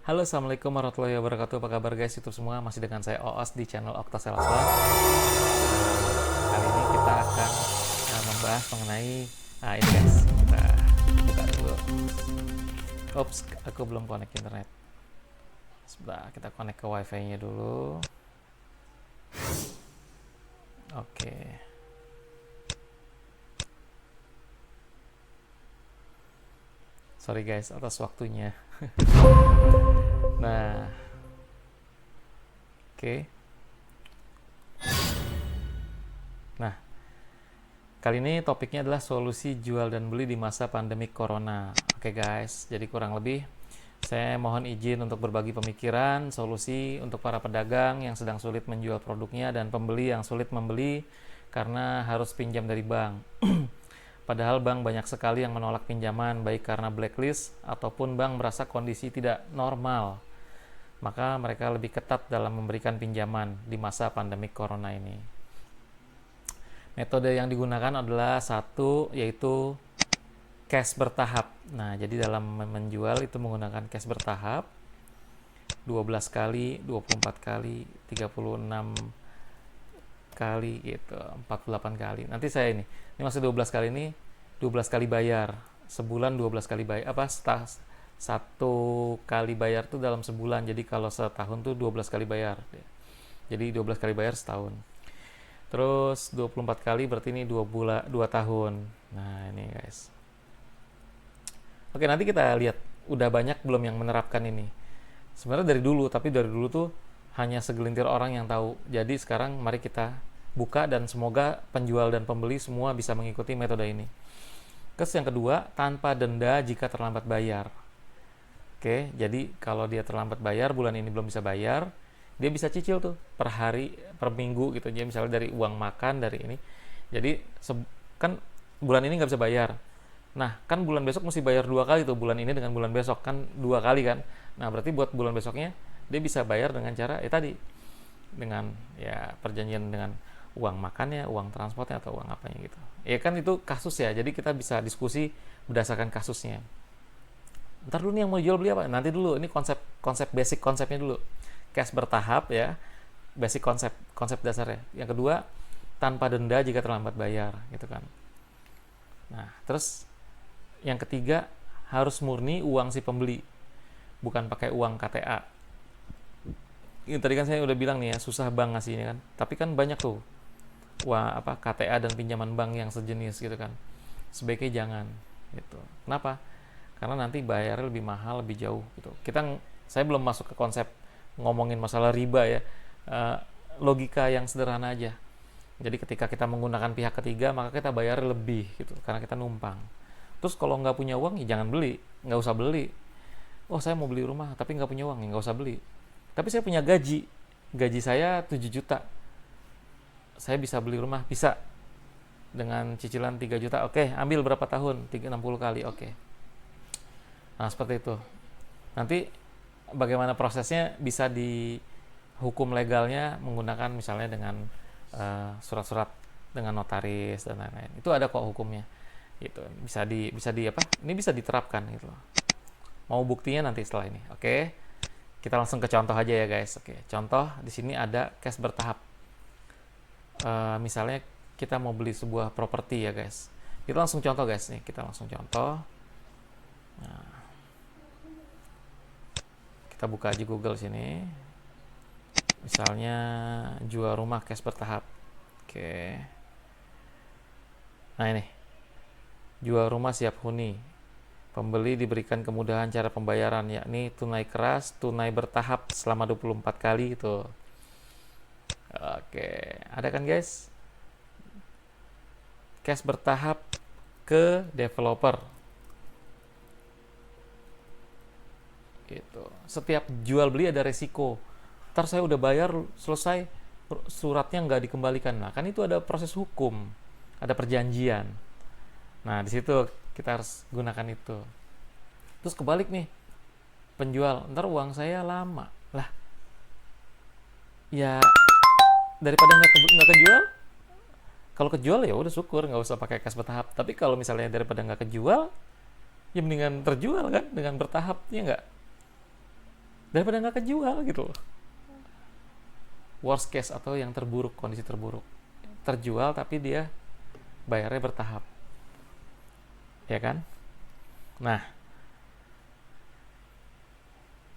Halo, assalamualaikum warahmatullahi wabarakatuh. Apa kabar guys? Itu semua masih dengan saya Oos di channel Okta Salesman. Kali ini kita akan membahas mengenai ini guys. Kita buka dulu. Oops, aku belum connect internet. Sebentar, kita connect ke wifi-nya dulu. Oke. Sorry guys atas waktunya. Nah, oke. Nah, kali ini topiknya adalah solusi jual dan beli di masa pandemi corona. Oke guys, jadi kurang lebih saya mohon izin untuk berbagi pemikiran, solusi untuk para pedagang yang sedang sulit menjual produknya dan pembeli yang sulit membeli karena harus pinjam dari bank. Padahal bank banyak sekali yang menolak pinjaman baik karena blacklist ataupun bank merasa kondisi tidak normal. Maka mereka lebih ketat dalam memberikan pinjaman di masa pandemi corona ini. Metode yang digunakan adalah satu, yaitu cash bertahap. Nah, jadi dalam menjual itu menggunakan cash bertahap 12 kali, 24 kali, 36 kali gitu, 48 kali. Nanti saya ini masih 12 kali ini 12 kali bayar. Sebulan 12 kali bayar. Satu kali bayar tuh dalam sebulan. Jadi kalau setahun tuh 12 kali bayar. Jadi 12 kali bayar setahun. Terus 24 kali berarti ini 2 tahun. Nah, ini guys. Oke, nanti kita lihat udah banyak belum yang menerapkan ini. Sebenarnya dari dulu, tapi dari dulu tuh hanya segelintir orang yang tahu. Jadi sekarang mari kita buka dan semoga penjual dan pembeli semua bisa mengikuti metode ini. Terus yang kedua, tanpa denda jika terlambat bayar. Oke, jadi kalau dia terlambat bayar, bulan ini belum bisa bayar, dia bisa cicil tuh per hari, per minggu gitu. Jadi misalnya dari uang makan, dari ini. Jadi kan bulan ini nggak bisa bayar. Nah, kan bulan besok mesti bayar 2 kali tuh, bulan ini dengan bulan besok kan 2 kali kan. Nah, berarti buat bulan besoknya dia bisa bayar dengan cara tadi, dengan ya perjanjian dengan uang makannya, uang transportnya atau uang apanya gitu. Ya kan itu kasus ya. Jadi kita bisa diskusi berdasarkan kasusnya. Ntar dulu nih yang mau jual beli apa? Nanti dulu, ini konsep basic konsepnya dulu. Cash bertahap ya. Basic konsep dasarnya. Yang kedua, tanpa denda jika terlambat bayar gitu kan. Nah, terus yang ketiga, harus murni uang si pembeli, bukan pakai uang KTA. Ini tadi kan saya udah bilang nih ya, susah bank ngasih ini kan. Tapi kan banyak tuh KTA dan pinjaman bank yang sejenis gitu kan. Sebaiknya jangan gitu. Kenapa? Karena nanti bayarnya lebih mahal, lebih jauh gitu. Saya belum masuk ke konsep ngomongin masalah riba ya. Logika yang sederhana aja. Jadi ketika kita menggunakan pihak ketiga, maka kita bayar lebih gitu karena kita numpang. Terus kalau nggak punya uang ya jangan beli, nggak usah beli. Oh, saya mau beli rumah tapi nggak punya uang, ya nggak usah beli. Tapi saya punya gaji saya 7 juta, saya bisa beli rumah, bisa dengan cicilan 3 juta. Oke, ambil berapa tahun? 60 kali, oke. Nah, seperti itu. Nanti bagaimana prosesnya, bisa di hukum legalnya menggunakan misalnya dengan surat-surat dengan notaris dan lain-lain. Itu ada kok hukumnya. Gitu. Ini bisa diterapkan gitu loh. Mau buktinya nanti setelah ini. Oke. Kita langsung ke contoh aja ya guys. Oke, contoh di sini ada cash bertahap. Misalnya kita mau beli sebuah properti ya guys. Kita langsung contoh guys nih. Kita langsung contoh. Nah, kita buka aja Google sini. Misalnya jual rumah cash bertahap. Oke. Nah ini. Jual rumah siap huni. Pembeli diberikan kemudahan cara pembayaran, yakni tunai keras, tunai bertahap selama 24 kali itu. Oke, ada kan guys? Cash bertahap ke developer. Gitu. Setiap jual beli ada resiko. Ntar saya udah bayar, selesai, suratnya nggak dikembalikan. Nah, kan itu ada proses hukum, ada perjanjian. Nah, di situ kita harus gunakan itu. Terus kebalik nih, penjual, ntar uang saya lama lah, ya daripada nggak kejual. Kalau kejual ya udah syukur, nggak usah pakai cash bertahap. Tapi kalau misalnya daripada nggak kejual, ya mendingan terjual kan dengan bertahap, ya nggak. daripada nggak kejual gitu loh. Worst case atau yang terburuk, kondisi terburuk, terjual tapi dia bayarnya bertahap, ya kan? Nah,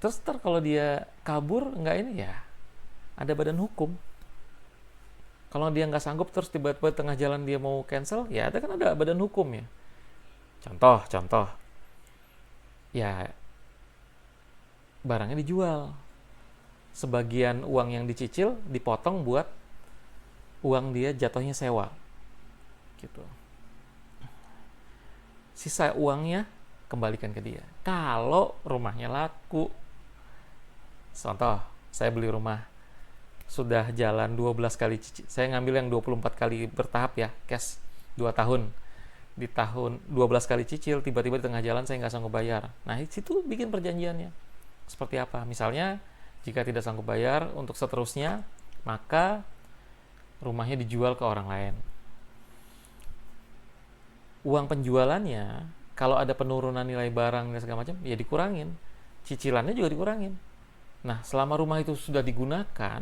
terus kalau dia kabur nggak ini ya, ada badan hukum. Kalau dia nggak sanggup terus tiba-tiba tengah jalan dia mau cancel, ya ada kan ada badan hukum ya. Contoh, ya barangnya dijual, sebagian uang yang dicicil dipotong buat uang dia jatuhnya sewa, gitu. Sisa uangnya kembalikan ke dia. Kalau rumahnya laku, contoh, saya beli rumah sudah jalan 12 kali cicil. Saya ngambil yang 24 kali bertahap ya, cash 2 tahun. Di tahun 12 kali cicil, tiba-tiba di tengah jalan saya nggak sanggup bayar. Nah, di situ bikin perjanjiannya. Seperti apa? Misalnya, jika tidak sanggup bayar untuk seterusnya, maka rumahnya dijual ke orang lain. Uang penjualannya, kalau ada penurunan nilai barang dan segala macam, ya dikurangin. Cicilannya juga dikurangin. Nah, selama rumah itu sudah digunakan,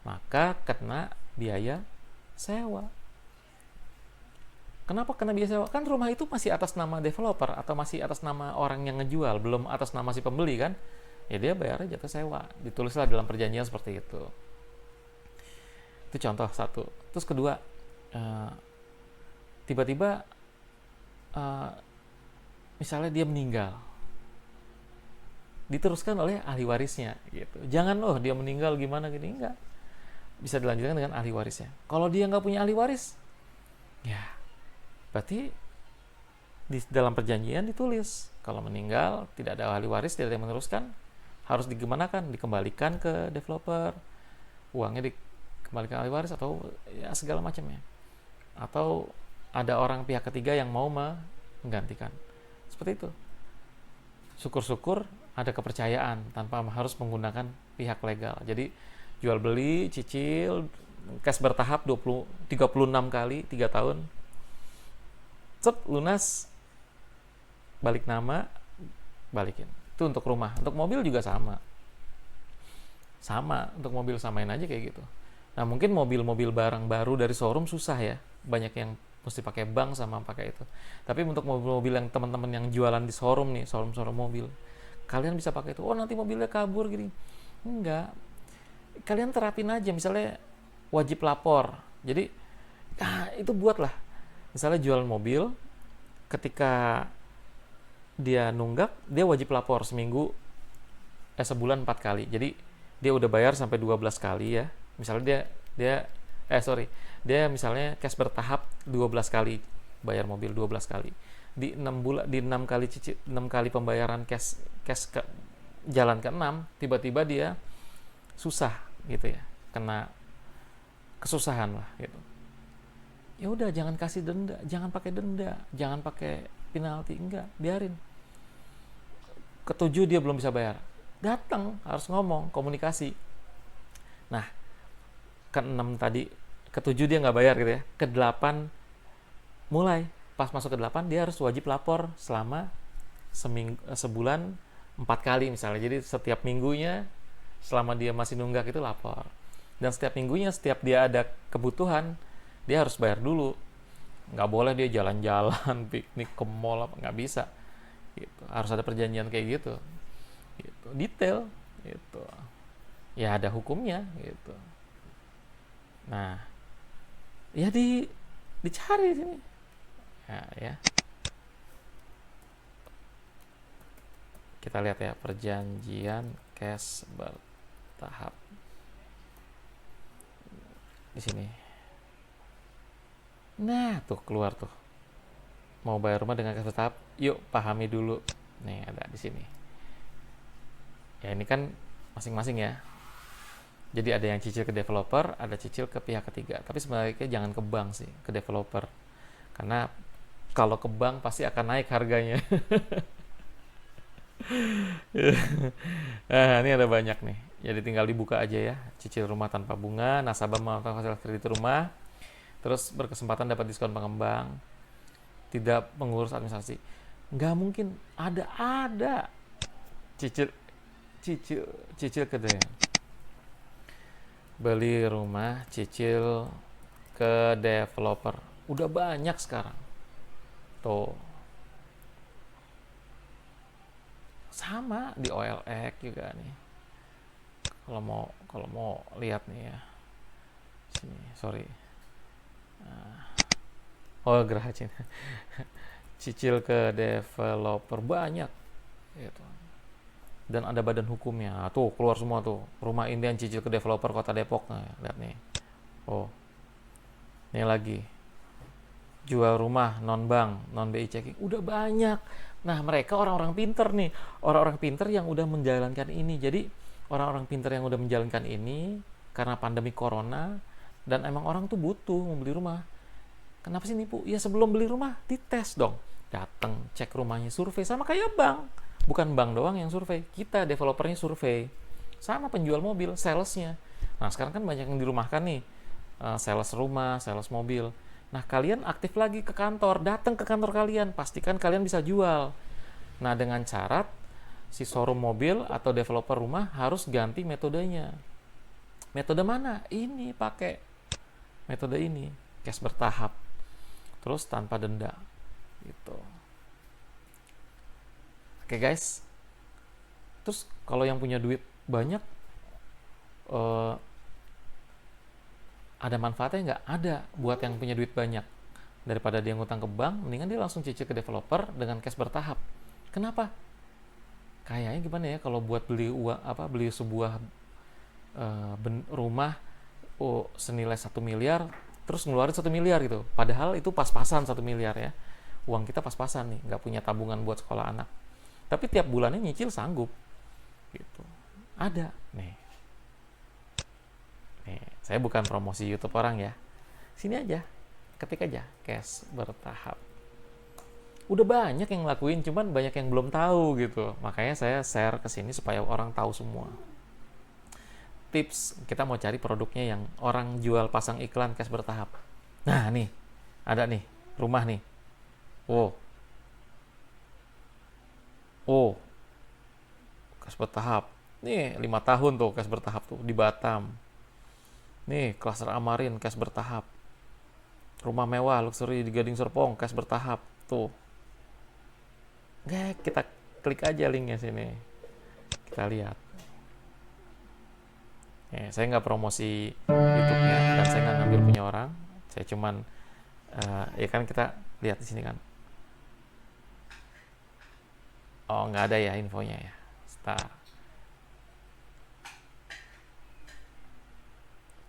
maka kena biaya sewa. Kenapa kena biaya sewa? Kan rumah itu masih atas nama developer atau masih atas nama orang yang ngejual, belum atas nama si pembeli kan? Ya dia bayarnya jatuh sewa. Ditulislah dalam perjanjian seperti itu. Itu contoh satu. Terus kedua, tiba-tiba misalnya dia meninggal, diteruskan oleh ahli warisnya gitu. Jangan dia meninggal gimana gini, enggak. Bisa dilanjutkan dengan ahli warisnya. Kalau dia nggak punya ahli waris, ya berarti di dalam perjanjian ditulis kalau meninggal tidak ada ahli waris, tidak ada yang meneruskan, harus dikembalikan ke developer, uangnya dikembalikan ahli waris atau ya segala macamnya, atau ada orang pihak ketiga yang mau menggantikan, seperti itu. Syukur-syukur ada kepercayaan tanpa harus menggunakan pihak legal. Jadi jual beli, cicil, cash bertahap 36 kali 3 tahun. Lunas, balik nama, balikin. Itu untuk rumah. Untuk mobil juga sama. Untuk mobil samain aja kayak gitu. Nah, mungkin mobil-mobil barang baru dari showroom susah ya. Banyak yang mesti pakai bank sama pakai itu. Tapi untuk mobil-mobil yang teman-teman yang jualan di showroom nih, showroom mobil, kalian bisa pakai itu. Nanti mobilnya kabur gini. Enggak. Kalian terapin aja, misalnya wajib lapor. Jadi, itu buatlah. Misalnya jualan mobil, ketika dia nunggak, dia wajib lapor sebulan 4 kali. Jadi, dia udah bayar sampai 12 kali ya. Misalnya dia misalnya cash bertahap 12 kali bayar mobil 12 kali. Di 6 bulan, di 6 kali 6 kali pembayaran cash jalan ke-6, tiba-tiba dia susah gitu ya. Kena kesusahan lah gitu. Ya udah, jangan kasih denda, jangan pakai denda, jangan pakai penalti, enggak, biarin. Ketujuh dia belum bisa bayar, datang, harus ngomong, komunikasi. Nah, ke-6 tadi, ke-7 dia nggak bayar gitu ya, ke-8 mulai, pas masuk ke-8 dia harus wajib lapor selama sebulan 4 kali misalnya. Jadi setiap minggunya selama dia masih nunggak itu lapor, dan setiap minggunya setiap dia ada kebutuhan dia harus bayar dulu. Nggak boleh dia jalan-jalan piknik ke mall, nggak bisa gitu. Harus ada perjanjian kayak gitu, detail gitu ya, ada hukumnya gitu. Nah, ya dicari sini ya. Kita lihat ya, perjanjian cash bertahap di sini. Nah, tuh keluar tuh. Mau bayar rumah dengan cash bertahap, yuk pahami dulu. Nih ada di sini. Ya ini kan masing-masing ya. Jadi ada yang cicil ke developer, ada cicil ke pihak ketiga. Tapi sebenarnya jangan ke bank sih, ke developer. Karena kalau ke bank pasti akan naik harganya. Nah, ini ada banyak nih. Jadi tinggal dibuka aja ya. Cicil rumah tanpa bunga, nasabah memanfaatkan fasilitas kredit rumah, terus berkesempatan dapat diskon pengembang, tidak mengurus administrasi. Nggak mungkin ada cicil cicil cicil ke beli rumah cicil ke developer udah banyak sekarang tuh. Sama di OLX juga nih, kalau mau lihat nih ya, sini sorry. Oh, Geraha Cina. Cicil ke developer banyak gitu. Dan ada badan hukumnya tuh, keluar semua tuh, rumah Indian cicil ke developer Kota Depok. Nah, lihat nih. Oh, ini lagi jual rumah non bank, non BI checking, udah banyak. Nah, mereka orang-orang pinter nih, orang-orang pinter yang udah menjalankan ini. Jadi orang-orang pinter yang udah menjalankan ini karena pandemi corona, dan emang orang tuh butuh membeli rumah. Kenapa sih nipu? Ya sebelum beli rumah dites dong, datang cek rumahnya, survei, sama kayak bank. Bukan bank doang yang survei, kita developernya survei, sama penjual mobil, salesnya. Nah sekarang kan banyak yang dirumahkan nih, sales rumah, sales mobil. Nah kalian aktif lagi ke kantor, datang ke kantor kalian, pastikan kalian bisa jual. Nah dengan syarat si showroom mobil atau developer rumah harus ganti metodenya. Metode mana? Ini pakai metode ini, cash bertahap, terus tanpa denda gitu. Oke guys, terus kalau yang punya duit banyak, eh, ada manfaatnya nggak? Ada. Buat yang punya duit banyak, daripada dia ngutang ke bank, mendingan dia langsung cicil ke developer dengan cash bertahap. Kenapa? Kayaknya gimana ya, kalau buat beli uang apa, beli sebuah rumah senilai 1 miliar, terus ngeluarin 1 miliar gitu, padahal itu pas-pasan 1 miliar ya, uang kita pas-pasan nih, nggak punya tabungan buat sekolah anak, tapi tiap bulannya nyicil sanggup gitu. Ada nih, saya bukan promosi YouTube orang ya, sini aja, ketik aja cash bertahap. Udah banyak yang ngelakuin, cuman banyak yang belum tahu gitu, makanya saya share ke sini supaya orang tahu semua. Tips, kita mau cari produknya yang orang jual pasang iklan cash bertahap. Nah nih, ada nih rumah nih. Oh, oh, cash bertahap. Nih 5 tahun tuh cash bertahap tuh di Batam. Nih klaster Amarin cash bertahap. Rumah mewah luxury di Gading Serpong cash bertahap tuh. Oke, kita klik aja linknya sini. Kita lihat. Saya nggak promosi YouTube-nya dan saya nggak ngambil punya orang. Saya cuman ya kan kita lihat di sini kan. Oh nggak ada ya infonya ya. Start.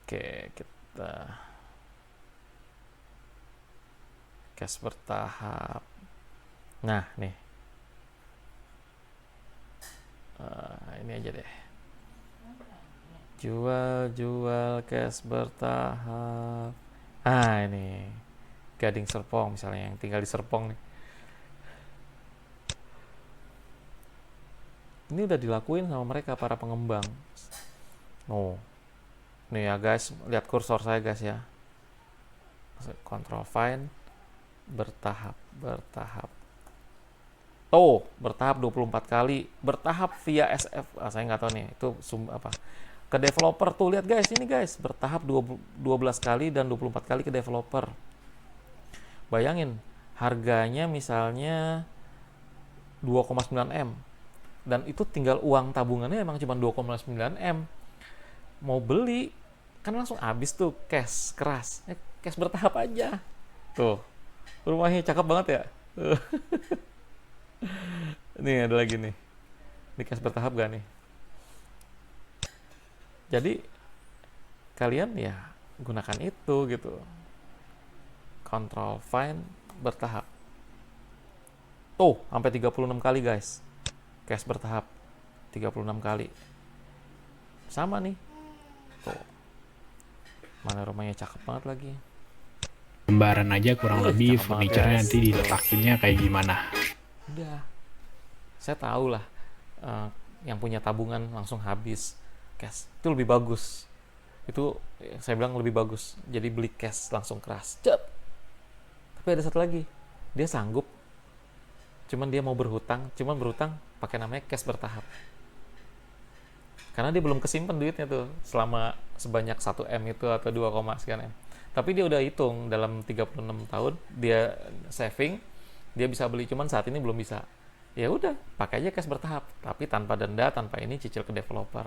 Oke, kita cash bertahap. Nah nih, ini aja deh. Jual cash bertahap. Ah ini Gading Serpong misalnya, yang tinggal di Serpong nih. Ini udah dilakuin sama mereka para pengembang. Oh, nih ya guys, lihat kursor saya guys ya. Control find, bertahap. Oh, bertahap 24 kali, bertahap via SF. Saya nggak tahu nih itu apa. Ke developer tuh, lihat guys, ini guys, bertahap 12 kali dan 24 kali ke developer. Bayangin, harganya misalnya 2,9 M. Dan itu tinggal uang tabungannya emang cuma 2,9 M. Mau beli, kan langsung habis tuh cash keras. Cash bertahap aja. Tuh, rumahnya cakep banget ya. Nih ada lagi nih. Ini cash bertahap gak nih? Jadi kalian ya gunakan itu gitu. Control find, bertahap. Tuh, sampai 36 kali guys. Cash bertahap 36 kali. Sama nih. Tuh. Mana rumahnya cakep banget lagi. Lembaran aja kurang lebih furniture-nya nanti diletakinnya kayak gimana. Udah. Saya tahu lah, yang punya tabungan langsung habis cash. Itu lebih bagus. Itu saya bilang lebih bagus. Jadi beli cash langsung keras. Cet. Tapi ada satu lagi. Dia sanggup. Cuman dia mau berhutang. Cuman berhutang pakai namanya cash bertahap. Karena dia belum kesimpan duitnya tuh selama sebanyak 1 M itu atau 2, sekian M. Tapi dia udah hitung dalam 36 tahun dia saving, dia bisa beli, cuman saat ini belum bisa. Ya udah, pakai aja cash bertahap, tapi tanpa denda, tanpa ini, cicil ke developer.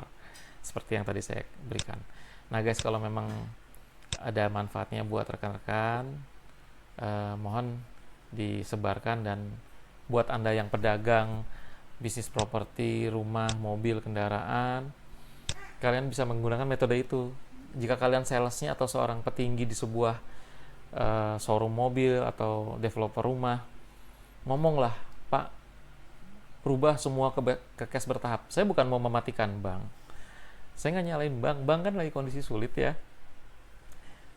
Seperti yang tadi saya berikan. Nah guys, kalau memang ada manfaatnya buat rekan-rekan, mohon disebarkan, dan buat Anda yang pedagang, bisnis properti, rumah, mobil, kendaraan, kalian bisa menggunakan metode itu. Jika kalian salesnya atau seorang petinggi di sebuah showroom mobil atau developer rumah, ngomonglah, Pak, rubah semua ke cash bertahap. Saya bukan mau mematikan bank, saya nggak nyalain bank kan lagi kondisi sulit ya.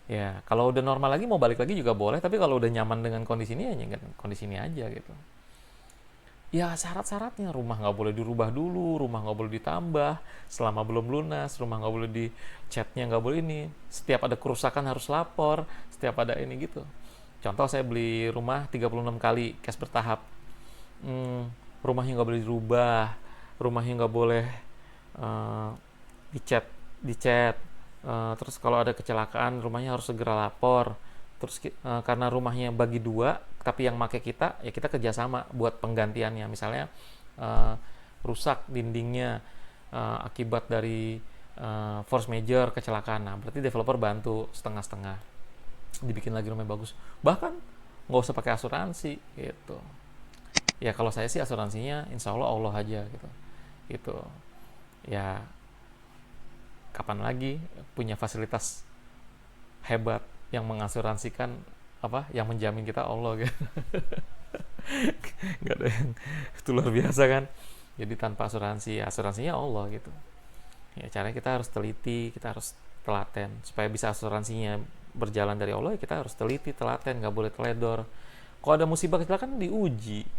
Ya, kalau udah normal lagi mau balik lagi juga boleh, tapi kalau udah nyaman dengan kondisi ini, ya kondisi ini aja gitu. Ya syarat-syaratnya, rumah nggak boleh dirubah dulu, rumah nggak boleh ditambah selama belum lunas, rumah nggak boleh di catnya, nggak boleh ini. Setiap ada kerusakan harus lapor, setiap ada ini gitu. Contoh saya beli rumah 36 kali cash bertahap. Rumahnya nggak boleh dirubah, rumahnya nggak boleh dicat, terus kalau ada kecelakaan rumahnya harus segera lapor. Terus karena rumahnya bagi dua, tapi yang make kita, ya kita kerjasama buat penggantiannya. Misalnya rusak dindingnya akibat dari force major, kecelakaan, nah berarti developer bantu setengah-setengah, dibikin lagi rumahnya bagus. Bahkan nggak usah pakai asuransi gitu. Ya kalau saya sih asuransinya insya Allah Allah aja gitu ya. Kapan lagi punya fasilitas hebat yang mengasuransikan, yang menjamin kita Allah gitu. Nggak ada yang itu luar biasa kan. Jadi tanpa asuransinya Allah gitu ya. Caranya kita harus teliti, kita harus telaten supaya bisa asuransinya berjalan dari Allah. Ya kita harus teliti, telaten, nggak boleh teledor. Kalau ada musibah kecelakaan diuji,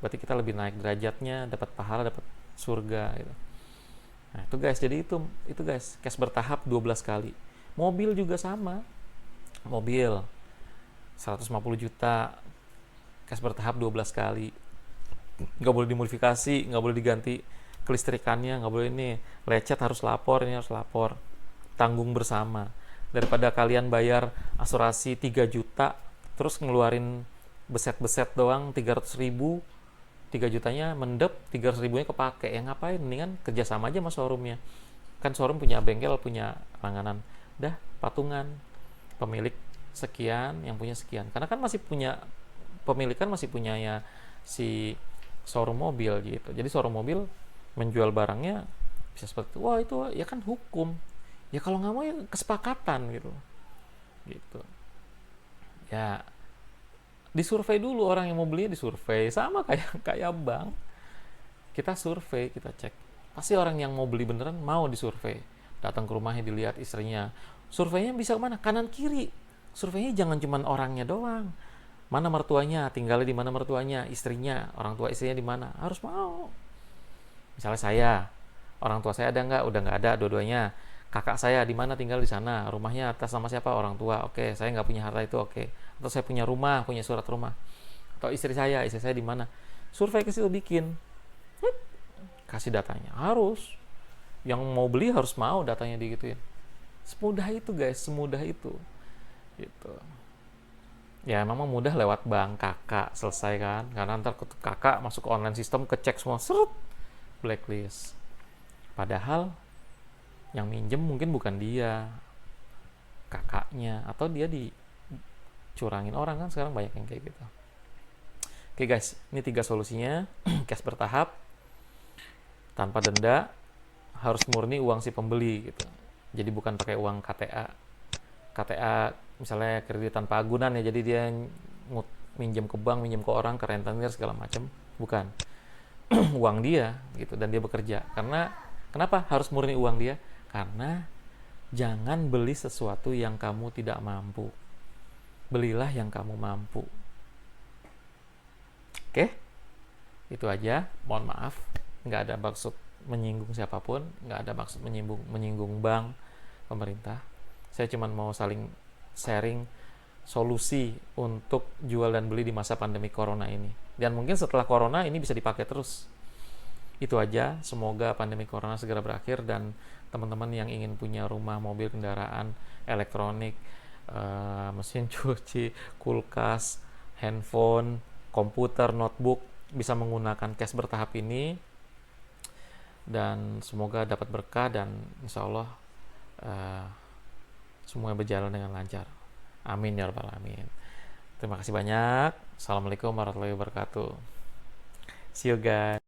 berarti kita lebih naik derajatnya, dapat pahala, dapat surga gitu. Nah itu guys, jadi itu guys, cash bertahap 12 kali. Mobil juga sama, mobil 150 juta cash bertahap 12 kali. Nggak boleh dimodifikasi, nggak boleh diganti kelistrikannya, nggak boleh ini, lecet harus lapor, ini harus lapor, tanggung bersama. Daripada kalian bayar asuransi 3 juta terus ngeluarin beset-beset doang 300 ribu, 3 jutanya mendep, 300 ribunya kepake, yang ngapain? Mendingan kerjasama aja sama showroomnya. Kan showroom punya bengkel, punya langganan, dah patungan, pemilik sekian, yang punya sekian. Karena kan masih punya, pemilik kan masih punya ya si showroom mobil gitu. Jadi showroom mobil menjual barangnya bisa seperti itu. Wah itu ya kan hukum. Ya kalau nggak mau ya kesepakatan gitu. Ya disurvei dulu, orang yang mau beli disurvei, sama kayak bank. Kita survei, kita cek, pasti orang yang mau beli beneran mau disurvei, datang ke rumahnya, dilihat istrinya. Surveinya bisa kemana? Kanan kiri. Surveinya jangan cuma orangnya doang, mana mertuanya, tinggalnya di mana mertuanya, istrinya, orang tua istrinya di mana, harus mau. Misalnya saya, orang tua saya ada nggak? Udah nggak ada dua-duanya. Kakak saya di mana, tinggal di sana, rumahnya atas nama siapa, orang tua, oke, saya nggak punya harta itu, oke. Atau saya punya rumah, punya surat rumah. Atau istri saya di mana, survei ke situ, bikin, kasih datanya. Harus yang mau beli harus mau datanya digituin. Semudah itu guys, semudah itu gitu. Ya memang mudah lewat bank kakak, selesai kan, karena ntar kakak masuk ke online system, kecek semua, seret, blacklist. Padahal yang minjem mungkin bukan dia, kakaknya, atau dia dicurangin orang, kan sekarang banyak yang kayak gitu. Oke guys, ini 3 solusinya. Cash bertahap, tanpa denda, harus murni uang si pembeli gitu. Jadi bukan pakai uang KTA misalnya kredit tanpa agunan ya, jadi dia minjem ke bank, minjem ke orang, ke rentenir segala macam, bukan. Uang dia gitu, dan dia bekerja. Karena kenapa harus murni uang dia? Karena jangan beli sesuatu yang kamu tidak mampu. Belilah yang kamu mampu. Oke? Itu aja. Mohon maaf, nggak ada maksud menyinggung siapapun, nggak ada maksud menyinggung bank, pemerintah. Saya cuma mau saling sharing solusi untuk jual dan beli di masa pandemi corona ini. Dan mungkin setelah corona ini bisa dipakai terus. Itu aja, semoga pandemi corona segera berakhir dan teman-teman yang ingin punya rumah, mobil, kendaraan, elektronik, mesin cuci, kulkas, handphone, komputer, notebook bisa menggunakan cash bertahap ini, dan semoga dapat berkah dan insya Allah uh, semuanya berjalan dengan lancar. Amin ya rabbal alamin. Terima kasih banyak. Assalamualaikum warahmatullahi wabarakatuh. See you guys.